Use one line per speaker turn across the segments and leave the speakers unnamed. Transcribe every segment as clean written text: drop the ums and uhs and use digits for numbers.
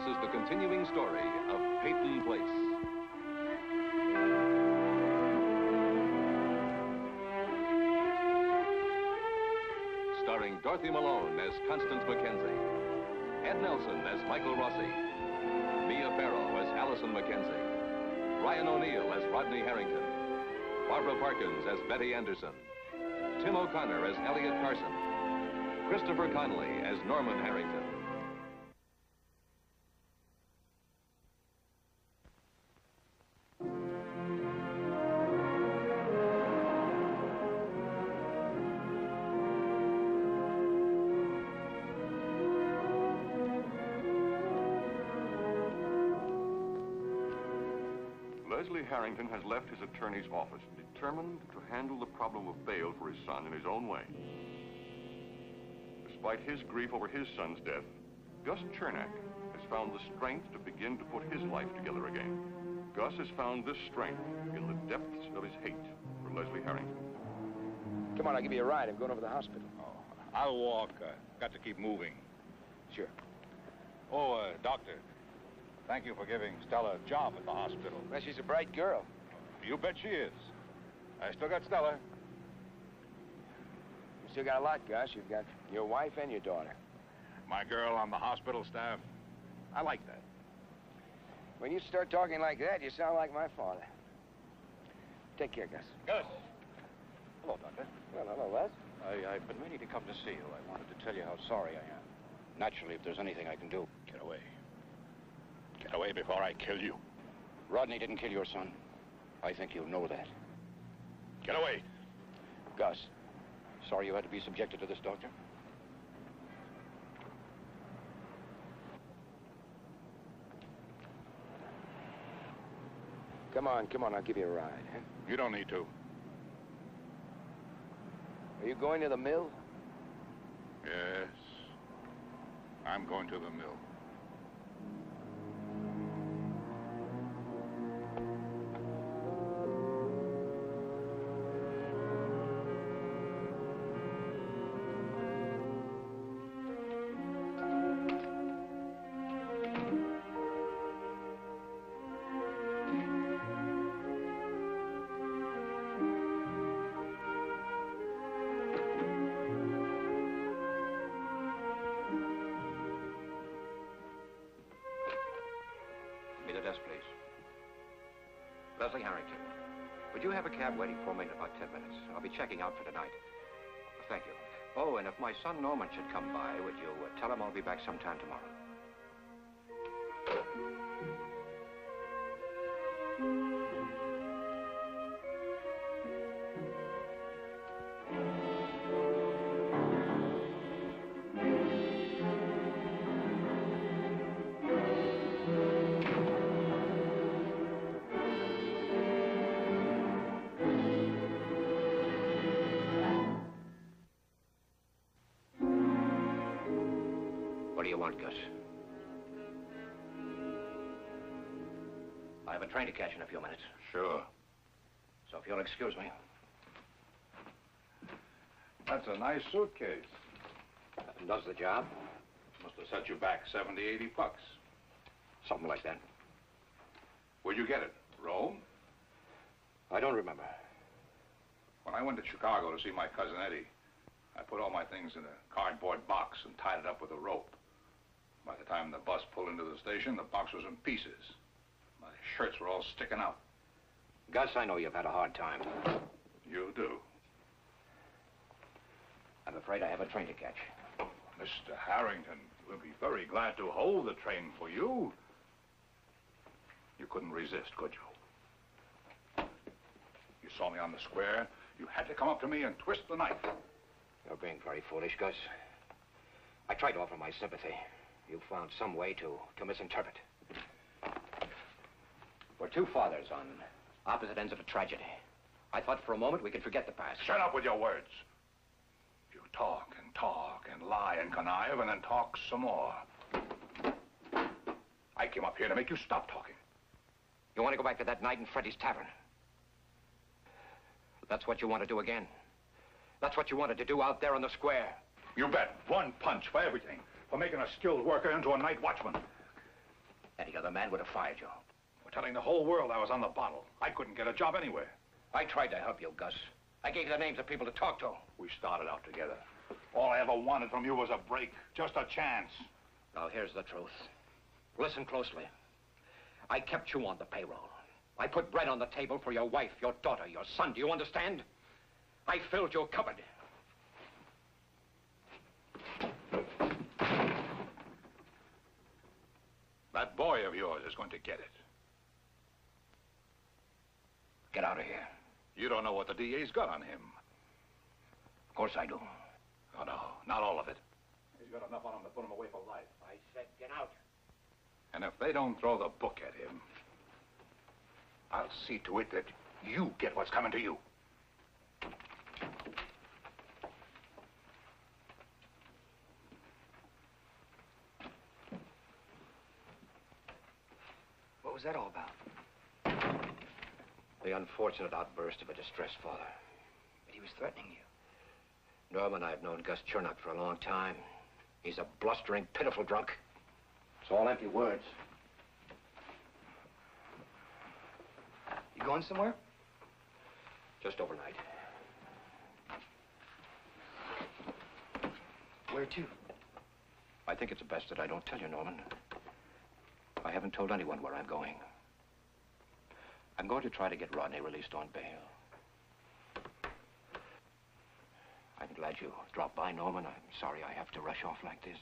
is the continuing story of Peyton Place. Starring Dorothy Malone as Constance Mackenzie, Ed Nelson as Michael Rossi, Mia Farrow as Allison Mackenzie, Ryan O'Neill as Rodney Harrington, Barbara Parkins as Betty Anderson, Tim O'Connor as Elliot Carson, Christopher Conley as Norman Harrington.
Leslie Harrington has left his attorney's office, determined to handle the problem of bail for his son in his own way. Despite his grief over his son's death, Gus Chernak has found the strength to begin to put his life together again. Gus has found this strength in the depths of his hate for Leslie Harrington.
Come on, I'll give you a ride. I'm going over to the hospital.
Oh, I'll walk. Got to keep moving.
Sure.
Oh, doctor, thank you for giving Stella a job at the hospital.
Well, she's a bright girl.
You bet she is. I still got Stella.
You still got a lot, Gus. You've got your wife and your daughter.
My girl on the hospital staff. I like that.
When you start talking like that, you sound like my father. Take care, Gus.
Gus. Hello, Doctor.
Well, hello, Les.
I've been meaning to come to see you. I wanted to tell you how sorry I am. Naturally, if there's anything I can do.
Get away. Get away before I kill you.
Rodney didn't kill your son. I think you know that.
Get away.
Gus, sorry you had to be subjected to this, Doctor.
Come on, I'll give you a ride. Huh?
You don't need to.
Are you going to the mill?
Yes. I'm going to the mill.
Please. Leslie Harrington, would you have a cab waiting for me in about 10 minutes? I'll be checking out for tonight. Thank you. Oh, and if my son Norman should come by, would you tell him I'll be back sometime tomorrow? What do you want, Gus? I have a train to catch in a few minutes.
Sure.
So if you'll excuse me.
That's a nice suitcase.
Does the job?
Must have set you back 70, 80 bucks.
Something like that.
Where'd you get it? Rome?
I don't remember.
When I went to Chicago to see my cousin Eddie, I put all my things in a cardboard box and tied it up with a rope. By the time the bus pulled into the station, the box was in pieces. My shirts were all sticking out.
Gus, I know you've had a hard time.
You do.
I'm afraid I have a train to catch.
Mr. Harrington, we'll be very glad to hold the train for you. You couldn't resist, could you? You saw me on the square. You had to come up to me and twist the knife.
You're being very foolish, Gus. I tried to offer my sympathy. You found some way to misinterpret. We're two fathers on opposite ends of a tragedy. I thought for a moment we could forget the past.
Shut up with your words. You talk and lie and connive and then talk some more. I came up here to make you stop talking.
You want to go back to that night in Freddie's Tavern? That's what you want to do again. That's what you wanted to do out there on the square.
You bet. One punch for everything. For making a skilled worker into a night watchman.
other man would have fired you.
We're telling the whole world I was on the bottle. I couldn't get a job anywhere.
I tried to help you, Gus. I gave you the names of people to talk to.
We started out together. All I ever wanted from you was a break, just a chance.
Now, here's the truth. Listen closely. I kept you on the payroll. I put bread on the table for your wife, your daughter, your son. Do you understand? I filled your cupboard.
That boy of yours is going to get it.
Get out of here.
You don't know what the DA's got on him.
Of course I do.
Oh, no, not all of it. He's got enough on him to put him away for life.
I said get out.
And if they don't throw the book at him, I'll see to it that you get what's coming to you.
What was that all about?
The unfortunate outburst of a distressed father.
But he was threatening you.
Norman, I've known Gus Chernak for a long time. He's a blustering, pitiful drunk. It's all empty words.
You going somewhere?
Just overnight.
Where to?
I think it's best that I don't tell you, Norman. I haven't told anyone where I'm going. I'm going to try to get Rodney released on bail. I'm glad you dropped by, Norman. I'm sorry I have to rush off like this.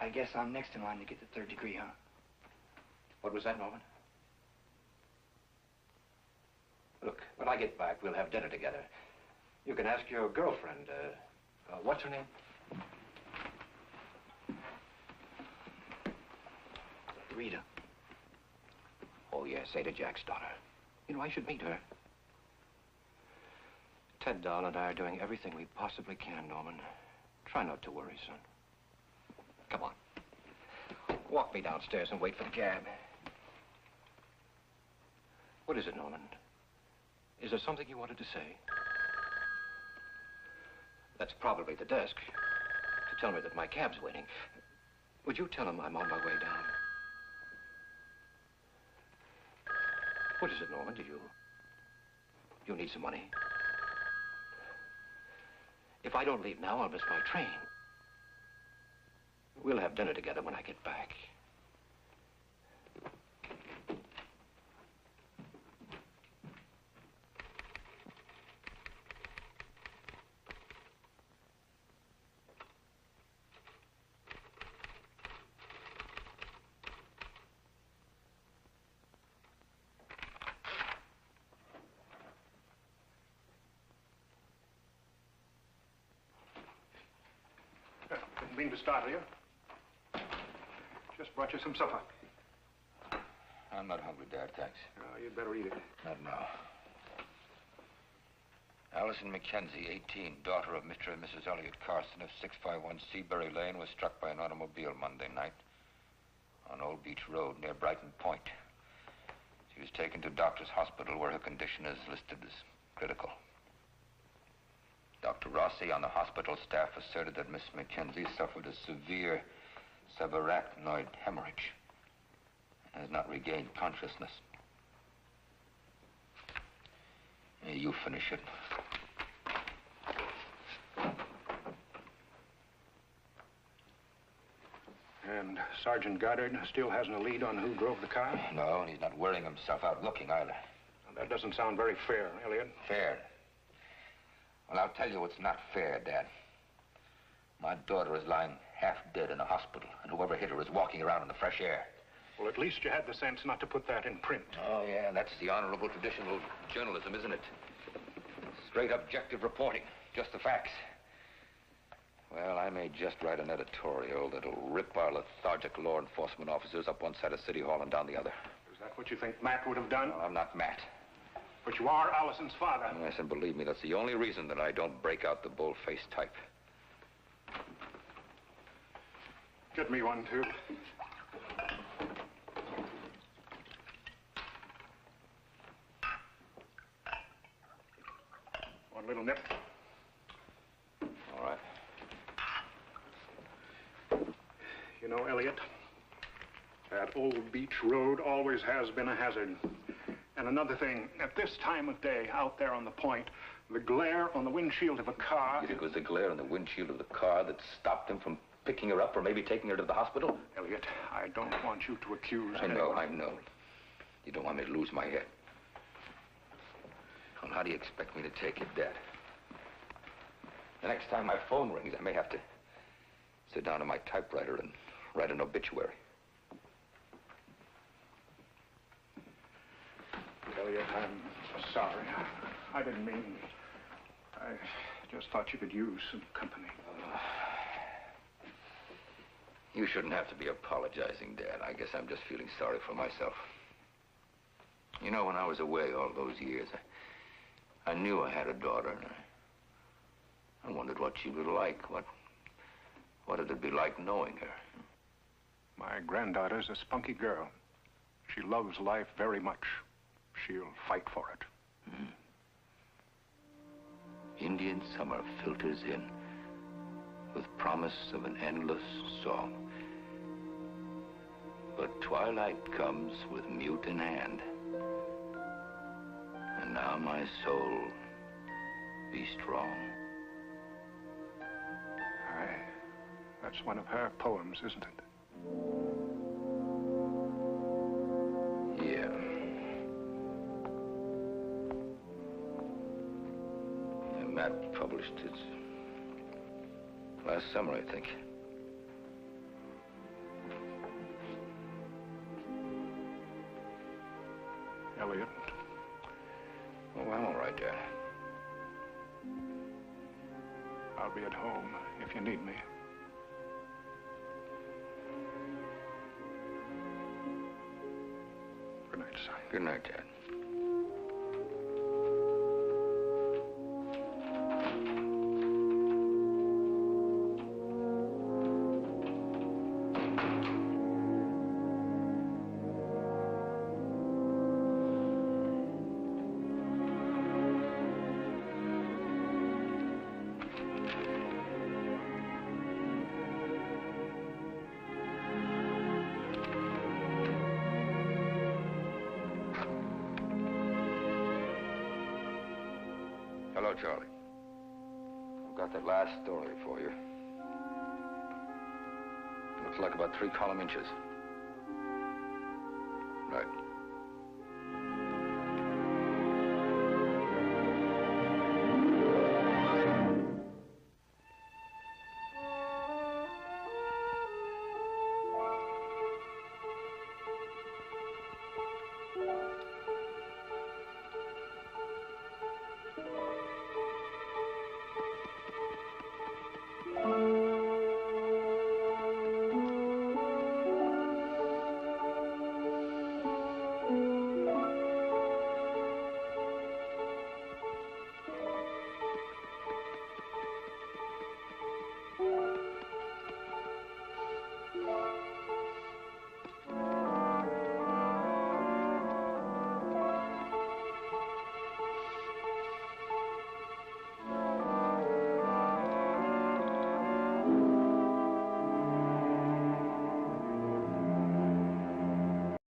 I guess I'm next in line to get the 3rd degree, huh?
What was that, Norman? Look, when I get back, we'll have dinner together. You can ask your girlfriend, what's her name?
Rita.
Oh, yes, Ada Jacks' daughter. You know, I should meet her. Ted Dahl and I are doing everything we possibly can, Norman. Try not to worry, son. Come on. Walk me downstairs and wait for the cab. What is it, Norman? Is there something you wanted to say? That's probably the desk. To tell me that my cab's waiting. Would you tell him I'm on my way down? What is it, Norman? Do you need some money? If I don't leave now, I'll miss my train. We'll have dinner together when I get back.
Didn't mean to startle you. Just brought you some supper.
I'm not hungry, Dad, thanks.
Oh, you'd better eat it.
Not now. Allison Mackenzie, 18, daughter of Mr. and Mrs. Elliot Carson of 651 Seabury Lane, was struck by an automobile Monday night on Old Beach Road near Brighton Point. She was taken to Doctor's Hospital where her condition is listed as critical. Dr. Rossi on the hospital staff asserted that Miss Mackenzie suffered a severe subarachnoid hemorrhage and has not regained consciousness. You finish it.
And Sergeant Goddard still hasn't a lead on who drove the car?
No, and he's not wearing himself out looking either.
That doesn't sound very fair, Elliot.
Fair? Well, I'll tell you what's not fair, Dad. My daughter is lying half dead in a hospital, and whoever hit her is walking around in the fresh air.
Well, at least you had the sense not to put that in print.
Oh, yeah, that's the honorable traditional journalism, isn't it? Straight objective reporting, just the facts. Well, I may just write an editorial that'll rip our lethargic law enforcement officers up one side of City Hall and down the other.
Is that what you think Matt would have done?
No, I'm not Matt.
But you are Allison's father.
Yes, and believe me, that's the only reason that I don't break out the bull-faced type.
Get me one, too. One little nip.
All right.
You know, Elliot, that old beach road always has been a hazard. And another thing, at this time of day, out there on the point, the glare on the windshield of a car...
You think it was the glare on the windshield of the car that stopped him from picking her up or maybe taking her to the hospital?
Elliot, I don't want you to accuse
I know.
You don't want me to lose my head. Well, how do you expect me to take it, Dad? The next time my phone rings, I may have to sit down to my typewriter and write an obituary.
Elliot, I'm sorry. I didn't mean... I just thought you could use some company.
You shouldn't have to be apologizing, Dad. I guess I'm just feeling sorry for myself. You know, when I was away all those years, I knew I had a daughter, and I wondered what she would like. What it'd be like knowing her.
My granddaughter's a spunky girl. She loves life very much. She'll fight for it.
Indian summer filters in with promise of an endless song. But twilight comes with mute in hand. And now my soul, be strong.
Aye. That's one of her poems, isn't it?
Yeah. And Matt published it last summer, I think.
Elliot.
Oh, I'm all right, Dad.
I'll be at home if you need me. Good night, son.
Good night, Dad. Hello, Charlie. I've got that last story for you. Looks like about 3 column inches.